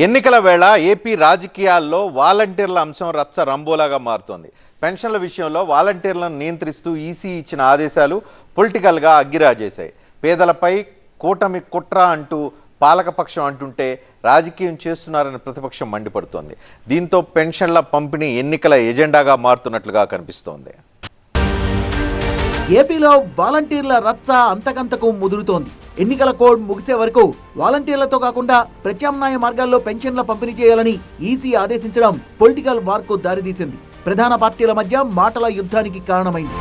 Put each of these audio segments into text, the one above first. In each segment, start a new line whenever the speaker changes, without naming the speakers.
ఎన్నికల వేళ ఏపీ రాజకీయాల్లో వాలంటీర్ల అంశం రచ్చ రంబోలాగా మారుతోంది. పెన్షన్ల విషయంలో వాలంటీర్లను నియంత్రిస్తూ ఈసీ ఇచ్చిన ఆదేశాలు పొలిటికల్గా అగ్గిరాజేశాయి. పేదలపై కూటమి కుట్ర అంటూ పాలకపక్షం అంటుంటే రాజకీయం చేస్తున్నారని ప్రతిపక్షం మండిపడుతోంది. దీంతో పెన్షన్ల పంపిణీ ఎన్నికల ఎజెండాగా మారుతున్నట్లుగా కనిపిస్తోంది.
ఏపీలో వాలంటీర్ల రచ్చ అంతకంతకు ముదురుతోంది. ఎన్నికల కోడ్ ముగిసే వరకు వాలంటీర్లతో కాకుండా ప్రత్యామ్నాయ మార్గాల్లో పెన్షన్ల పంపిణీ చేయాలని ఈసీ ఆదేశించడం పొలిటికల్ వార్కు దారితీసింది. ప్రధాన పార్టీల మధ్య మాటల యుద్ధానికి కారణమైంది.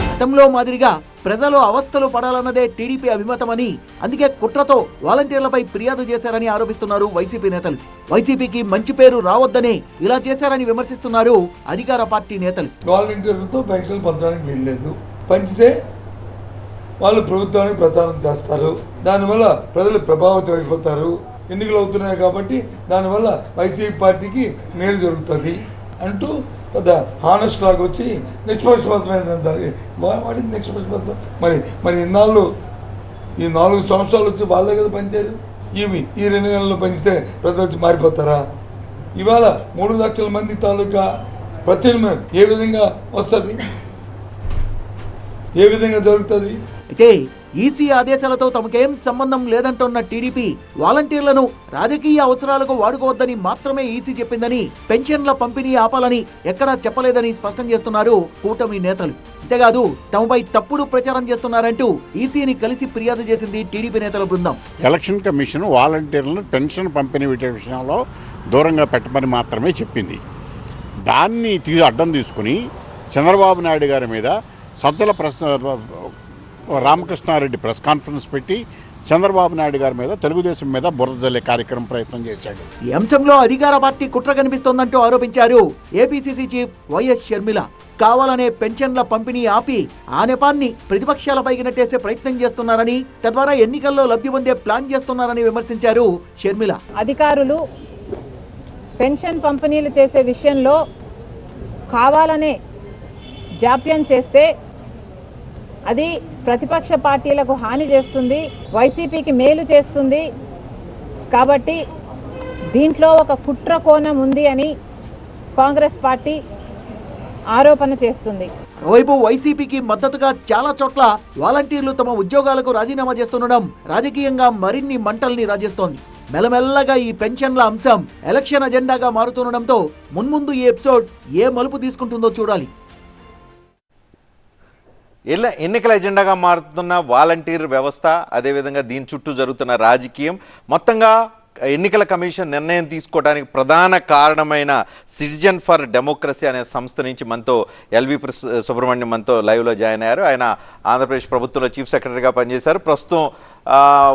గతంలో మాదిరిగా ప్రజలు అవస్థలు పడాలన్నదే టీడీపీ అభిమతమని, అందుకే కుట్రతో వాలంటీర్లపై ఫిర్యాదు చేశారని ఆరోపిస్తున్నారు వైసీపీ నేతలు. వైసీపీకి మంచి పేరు రావద్దనే ఇలా చేశారని విమర్శిస్తున్నారు అధికార పార్టీ నేతలు.
వాలంటీర్లతో పెన్షన్లు పంచడానికి వీల్లేదు, పంచితే వాళ్ళు ప్రభుత్వానికి ప్రచారం చేస్తారు, దానివల్ల ప్రజలు ప్రభావితం అయిపోతారు, ఎన్నికలు అవుతున్నాయి కాబట్టి దానివల్ల వైసీపీ పార్టీకి మేలు జరుగుతుంది అంటూ పెద్ద హానెస్ట్ లాగా వచ్చి నిష్పక్షపాతమైన వాడికి నిష్పక్షపాతం. మరి ఇన్నాళ్ళు ఈ 4 సంవత్సరాలు వచ్చి వాళ్ళే కదా పనిచేయరు. ఈ 2 నెలల్లో పనిస్తే ప్రజలు వచ్చి మారిపోతారా? ఇవాళ 3 లక్షల మంది తాలూకా ప్రత్యామ్నాయం ఏ విధంగా వస్తుంది, ఏ విధంగా దొరుకుతుంది?
అయితే ఈసీ ఆదేశాలతో తమకేం సంబంధం లేదంటున్న టీడీపీ వాలంటీర్లను రాజకీయ అవసరాలకు వాడుకోవద్దని మాత్రమే ఈసీ చెప్పిందని, పెన్షన్ల పంపిణీ ఆపాలని ఎక్కడా చెప్పలేదని స్పష్టం చేస్తున్నారు కూటమి నేతలు. అంతేకాదు తమపై తప్పుడు ప్రచారం చేస్తున్నారంటూ ఈసీని కలిసి ఫిర్యాదు చేసింది టీడీపీ నేతల బృందం.
ఎలక్షన్ కమిషన్ వాలంటీర్లను పెన్షన్ పంపిణీ విషయంలో దూరంగా పెట్టమని మాత్రమే చెప్పింది. దాన్ని అడ్డం తీసుకుని చంద్రబాబు నాయుడు గారి మీద సజ్జల రామకృష్ణారెడ్డి ప్రెస్ కాన్ఫరెన్స్ పెట్టి చంద్రబాబు నాయుడు గారి మీద, తెలుగుదేశం మీద బురద జల్లే కార్యక్రమం ప్రయత్నం చేశాడు.
ఈ అంశంలో అధికార పార్టీ కుట్ర కనిపిస్తోందంటూ ఆరోపించారు ఏపీసీసీ చీఫ్ వైఎస్ షర్మిల. కావాలనే పెన్షన్ల పంపిణీ ఆపి ఆ నెపాన్ని ప్రతిపక్షాలపైకి నెట్టేసే ప్రయత్నం చేస్తున్నారని, తద్వారా ఎన్నికల్లో లబ్ధి పొందే ప్లాన్ చేస్తున్నారని విమర్శించారు షర్మిల.
అధికారులు పెన్షన్ పంపిణీలు చేసే విషయంలో కావాలనే జాప్యం చేస్తే అది ప్రతిపక్ష పార్టీలకు హాని చేస్తుంది, వైసీపీకి మేలు చేస్తుంది. కాబట్టి దీంట్లో ఒక కుట్ర కోణం ఉంది అని కాంగ్రెస్ పార్టీ ఆరోపణ చేస్తుంది.
ఓవైపు వైసీపీకి మద్దతుగా చాలా చోట్ల వాలంటీర్లు తమ ఉద్యోగాలకు రాజీనామా చేస్తుండడం రాజకీయంగా మరిన్ని మంటల్ని రాజేస్తోంది. మెల్లమెల్లగా ఈ పెన్షన్ల అంశం ఎలక్షన్ అజెండాగా మారుతుండడంతో మున్ముందు ఈ ఎపిసోడ్ ఏ మలుపు తీసుకుంటుందో చూడాలి.
ఎన్నికల ఎజెండాగా మారుతున్న వాలంటీర్ వ్యవస్థ, అదేవిధంగా దీని చుట్టూ జరుగుతున్న రాజకీయం, మొత్తంగా ఎన్నికల కమిషన్ నిర్ణయం తీసుకోవడానికి ప్రధాన కారణమైన సిటిజన్ ఫర్ డెమోక్రసీ అనే సంస్థ నుంచి మనతో ఎల్వి సుబ్రహ్మణ్యం మనతో లైవ్లో జాయిన్ అయ్యారు. ఆయన ఆంధ్రప్రదేశ్ ప్రభుత్వంలో చీఫ్ సెక్రటరీగా పనిచేశారు. ప్రస్తుతం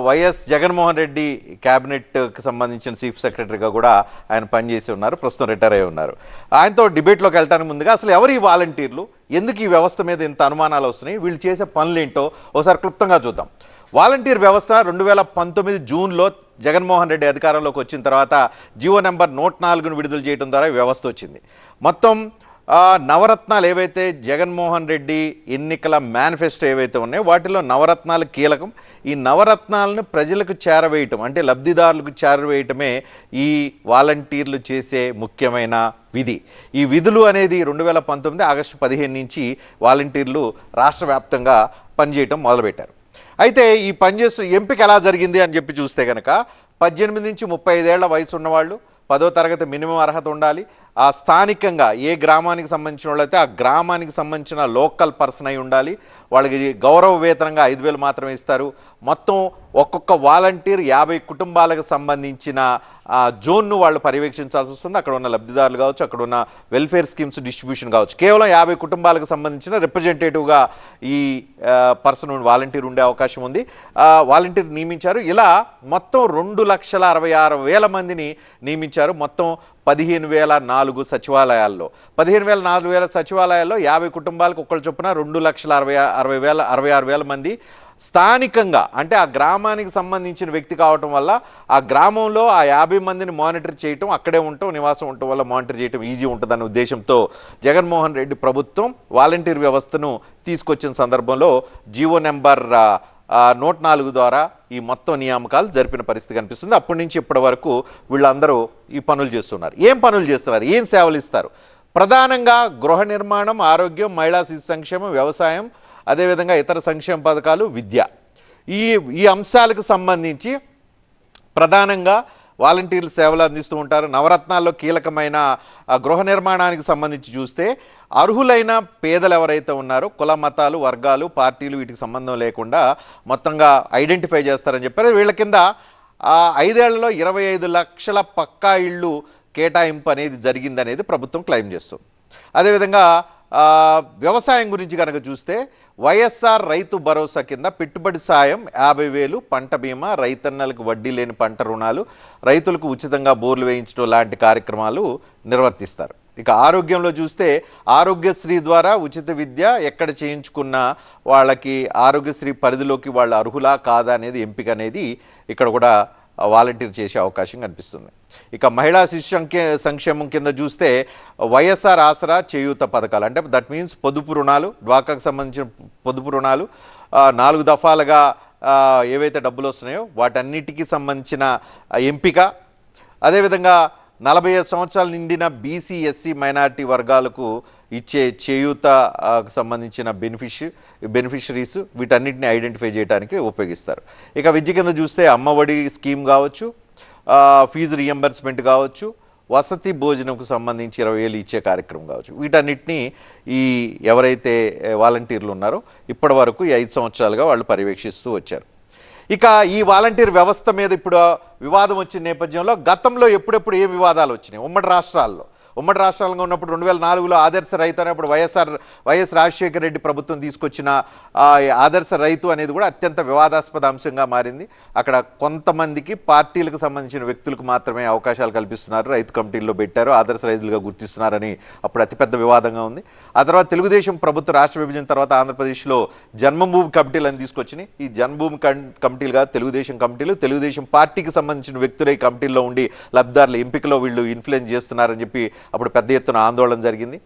వైఎస్ జగన్మోహన్ రెడ్డి క్యాబినెట్కి సంబంధించిన చీఫ్ సెక్రటరీగా కూడా ఆయన పనిచేసి ఉన్నారు. ప్రస్తుతం రిటైర్ అయి ఉన్నారు. ఆయనతో డిబేట్లోకి వెళ్ళడానికి ముందుగా అసలు ఎవరు ఈ వాలంటీర్లు, ఎందుకు ఈ వ్యవస్థ మీద ఇంత అనుమానాలు వస్తున్నాయి, వీళ్ళు చేసే పనులేంటో ఒకసారి క్లుప్తంగా చూద్దాం. వాలంటీర్ వ్యవస్థ 2019 జూన్లో జగన్మోహన్ రెడ్డి అధికారంలోకి వచ్చిన తర్వాత జీవో నెంబర్ 104ను విడుదల చేయడం ద్వారా ఈ వ్యవస్థ వచ్చింది. మొత్తం నవరత్నాలు ఏవైతే జగన్మోహన్ రెడ్డి ఎన్నికల మేనిఫెస్టో ఏవైతే ఉన్నాయో వాటిలో నవరత్నాలు కీలకం. ఈ నవరత్నాలను ప్రజలకు చేరవేయటం, అంటే లబ్ధిదారులకు చేరవేయటమే ఈ వాలంటీర్లు చేసే ముఖ్యమైన విధి. ఈ విధులు అనేది 2019 ఆగస్టు 15 నుంచి వాలంటీర్లు రాష్ట్ర వ్యాప్తంగా పనిచేయటం మొదలుపెట్టారు. అయితే ఈ పనిచేస్తూ ఎంపిక ఎలా జరిగింది అని చెప్పి చూస్తే కనుక 18 నుంచి 35 ఏళ్ల వయసు ఉన్నవాళ్ళు, 10వ తరగతి మినిమం అర్హత ఉండాలి, ఆ స్థానికంగా ఏ గ్రామానికి సంబంధించిన వాళ్ళైతే ఆ గ్రామానికి సంబంధించిన లోకల్ పర్సన్ అయి ఉండాలి, వాళ్ళకి గౌరవ వేతనంగా 5,000 మాత్రమే ఇస్తారు. మొత్తం ఒక్కొక్క వాలంటీర్ 50 కుటుంబాలకు సంబంధించిన జోన్ను వాళ్ళు పర్యవేక్షించాల్సి వస్తుంది. అక్కడ ఉన్న లబ్ధిదారులు కావచ్చు, అక్కడ ఉన్న వెల్ఫేర్ స్కీమ్స్ డిస్ట్రిబ్యూషన్ కావచ్చు, కేవలం 50 కుటుంబాలకు సంబంధించిన రిప్రజెంటేటివ్గా ఈ పర్సన్ వాలంటీర్ ఉండే అవకాశం ఉంది. వాలంటీర్ నియమించారు. ఇలా మొత్తం 2,66,000 మందిని నియమించారు. మొత్తం 15,004 సచివాలయాల్లో 15,004 సచివాలయాల్లో 50 కుటుంబాలకు ఒక్కళ్ళు చొప్పున 2,66,000 మంది స్థానికంగా, అంటే ఆ గ్రామానికి సంబంధించిన వ్యక్తి కావటం వల్ల ఆ గ్రామంలో ఆ 50 మందిని మానిటర్ చేయటం, అక్కడే ఉండటం, నివాసం ఉండటం వల్ల మానిటర్ చేయటం ఈజీ ఉంటుందన్న ఉద్దేశంతో జగన్మోహన్ రెడ్డి ప్రభుత్వం వాలంటీర్ వ్యవస్థను తీసుకొచ్చిన సందర్భంలో జీవో నెంబర్ 104 ద్వారా ఈ మొత్తం నియామకాలు జరిపిన పరిస్థితి కనిపిస్తుంది. అప్పటి నుంచి ఇప్పటి వరకు వీళ్ళందరూ ఈ పనులు చేస్తున్నారు. ఏం పనులు చేస్తున్నారు, ఏం సేవలు ఇస్తారు? ప్రధానంగా గృహ నిర్మాణం, ఆరోగ్యం, మహిళా శిశు సంక్షేమం, వ్యవసాయం, అదేవిధంగా ఇతర సంక్షేమ పథకాలు, విద్య, ఈ అంశాలకు సంబంధించి ప్రధానంగా వాలంటీర్లు సేవలు అందిస్తూ ఉంటారు. నవరత్నాల్లో కీలకమైన గృహ నిర్మాణానికి సంబంధించి చూస్తే అర్హులైన పేదలు ఎవరైతే ఉన్నారో కుల, మతాలు, వర్గాలు, పార్టీలు వీటికి సంబంధం లేకుండా మొత్తంగా ఐడెంటిఫై చేస్తారని చెప్పారు. వీళ్ళ కింద 5 ఏళ్లలో 25 లక్షల పక్కా ఇళ్ళు కేటాయింపు అనేది జరిగిందనేది ప్రభుత్వం క్లెయిమ్ చేస్తుంది. అదేవిధంగా వ్యవసాయం గురించి కనుక చూస్తే వైఎస్ఆర్ రైతు భరోసా కింద పెట్టుబడి సాయం 50,000, పంట బీమా, రైతన్నలకు వడ్డీ లేని పంట రుణాలు, రైతులకు ఉచితంగా బోర్లు వేయించడం లాంటి కార్యక్రమాలు నిర్వర్తిస్తారు. ఇక ఆరోగ్యంలో చూస్తే ఆరోగ్యశ్రీ ద్వారా ఉచిత విద్య, ఎక్కడ చేయించుకున్న వాళ్ళకి ఆరోగ్యశ్రీ పరిధిలోకి వాళ్ళు అర్హులా కాదా అనేది ఎంపిక అనేది ఇక్కడ కూడా వాలంటీర్ చేసే అవకాశం కనిపిస్తుంది. ఇక మహిళా శిశు సంక్షేమం కింద చూస్తే వైఎస్ఆర్ ఆసరా, చేయూత పథకాలు, అంటే దట్ మీన్స్ పొదుపు రుణాలు, డ్వాకాకు సంబంధించిన పొదుపు రుణాలు 4 దఫాలుగా ఏవైతే డబ్బులు వస్తున్నాయో వాటన్నిటికీ సంబంధించిన ఎంపిక, అదేవిధంగా 45 సంవత్సరాలు నిండిన బీసీ, ఎస్సీ, మైనారిటీ వర్గాలకు ఇచ్చే చేయూతకు సంబంధించిన బెనిఫిషరీస్ వీటన్నిటిని ఐడెంటిఫై చేయడానికి ఉపయోగిస్తారు. ఇక విద్య కింద చూస్తే అమ్మఒడి స్కీమ్ కావచ్చు, ఫీజు రియంబర్స్మెంట్ కావచ్చు, వసతి భోజనంకు సంబంధించి 20,000 ఇచ్చే కార్యక్రమం కావచ్చు, వీటన్నిటిని ఈ ఎవరైతే వాలంటీర్లు ఉన్నారో ఇప్పటి వరకు ఈ 5 సంవత్సరాలుగా వాళ్ళు పర్యవేక్షిస్తూ వచ్చారు. ఇక ఈ వాలంటీర్ వ్యవస్థ మీద ఇప్పుడు వివాదం వచ్చిన నేపథ్యంలో గతంలో ఎప్పుడెప్పుడు ఏం వివాదాలు వచ్చినాయి ఉమ్మడి రాష్ట్రాలుగా ఉన్నప్పుడు 2004లో ఆదర్శ రైతు అనేప్పుడు వైఎస్ రాజశేఖర రెడ్డి ప్రభుత్వం తీసుకొచ్చిన ఆదర్శ రైతు అనేది కూడా అత్యంత వివాదాస్పద అంశంగా మారింది. అక్కడ కొంతమందికి పార్టీలకు సంబంధించిన వ్యక్తులకు మాత్రమే అవకాశాలు కల్పిస్తున్నారు, రైతు కమిటీల్లో పెట్టారు, ఆదర్శ రైతులుగా గుర్తిస్తున్నారని అప్పుడు అతిపెద్ద వివాదంగా ఉంది. ఆ తర్వాత తెలుగుదేశం ప్రభుత్వం రాష్ట్ర విభజన తర్వాత ఆంధ్రప్రదేశ్లో జన్మభూమి కమిటీలను తీసుకొచ్చినాయి. ఈ జన్మభూమి కమిటీలుగా తెలుగుదేశం కమిటీలు, తెలుగుదేశం పార్టీకి సంబంధించిన వ్యక్తులు ఈ కమిటీల్లో ఉండి లబ్ధిదారుల ఎంపికలో వీళ్ళు ఇన్ఫ్లుయెన్స్ చేస్తున్నారని చెప్పి అప్పుడు పెద్ద ఎత్తున ఆందోళన జరిగింది.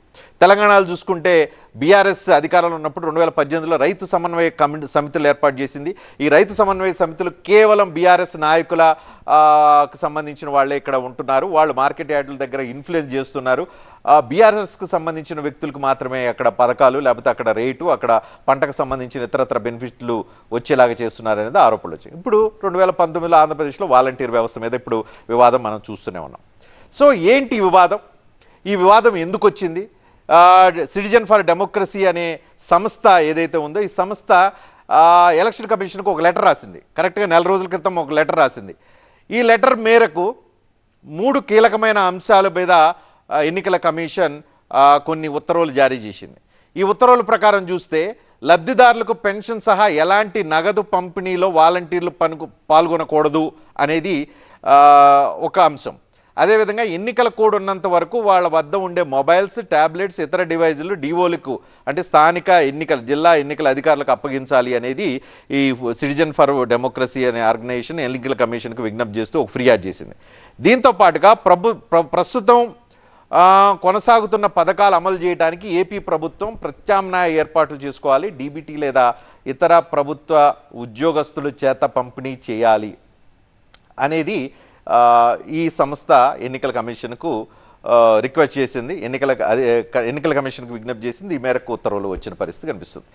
తెలంగాణలో చూసుకుంటే బీఆర్ఎస్ అధికారంలో ఉన్నప్పుడు 2018లో రైతు సమన్వయ సమితులు ఏర్పాటు చేసింది. ఈ రైతు సమన్వయ సమితులు కేవలం బీఆర్ఎస్ నాయకులకు సంబంధించిన వాళ్ళే ఇక్కడ ఉంటున్నారు, వాళ్ళు మార్కెట్ యార్డుల దగ్గర ఇన్ఫ్లుయెన్స్ చేస్తున్నారు, బీఆర్ఎస్కు సంబంధించిన వ్యక్తులకు మాత్రమే అక్కడ పథకాలు, లేకపోతే అక్కడ రేటు, అక్కడ పంటకు సంబంధించిన ఇతరత్ర బెనిఫిట్లు వచ్చేలాగా చేస్తున్నారు అనేది ఆరోపణలు వచ్చాయి. ఇప్పుడు 2019లో ఆంధ్రప్రదేశ్లో వాలంటీర్ వ్యవస్థ మీద ఇప్పుడు వివాదం మనం చూస్తూనే ఉన్నాం. సో ఏంటి ఈ వివాదం ఎందుకు వచ్చింది? సిటిజన్ ఫర్ డెమోక్రసీ అనే సంస్థ ఏదైతే ఉందో ఈ సంస్థ ఎలక్షన్ కమిషన్కు ఒక లెటర్ రాసింది. కరెక్ట్గా 4 రోజుల క్రితం ఒక లెటర్ రాసింది. ఈ లెటర్ మేరకు 3 కీలకమైన అంశాల మీద ఎన్నికల కమిషన్ కొన్ని ఉత్తర్వులు జారీ చేసింది. ఈ ఉత్తర్వుల ప్రకారం చూస్తే లబ్ధిదారులకు పెన్షన్ సహా ఎలాంటి నగదు పంపిణీలో వాలంటీర్లు పాల్గొనకూడదు అనేది ఒక అంశం. అదేవిధంగా ఎన్నికల కోడ్ ఉన్నంత వరకు వాళ్ళ వద్ద ఉండే మొబైల్స్, ట్యాబ్లెట్స్, ఇతర డివైజులు డిఓలకు అంటే స్థానిక జిల్లా ఎన్నికల అధికారులకు అప్పగించాలి అనేది ఈ సిటిజన్ ఫర్ డెమోక్రసీ అనే ఆర్గనైజేషన్ ఎన్నికల కమిషన్కు విజ్ఞప్తి చేస్తూ ఒక ఫిర్యాదు చేసింది. దీంతో పాటుగా ప్రస్తుతం కొనసాగుతున్న పథకాలు అమలు చేయడానికి ఏపీ ప్రభుత్వం ప్రత్యామ్నాయ ఏర్పాట్లు చేసుకోవాలి, డీబీటీ లేదా ఇతర ప్రభుత్వ ఉద్యోగస్తుల చేత పంపిణీ చేయాలి అనేది ఈ సంస్థ ఎన్నికల కమిషన్కు రిక్వెస్ట్ చేసింది, ఎన్నికల కమిషన్కు విజ్ఞప్తి చేసింది. ఈ మేరకు ఉత్తర్వులు వచ్చిన పరిస్థితి కనిపిస్తుంది.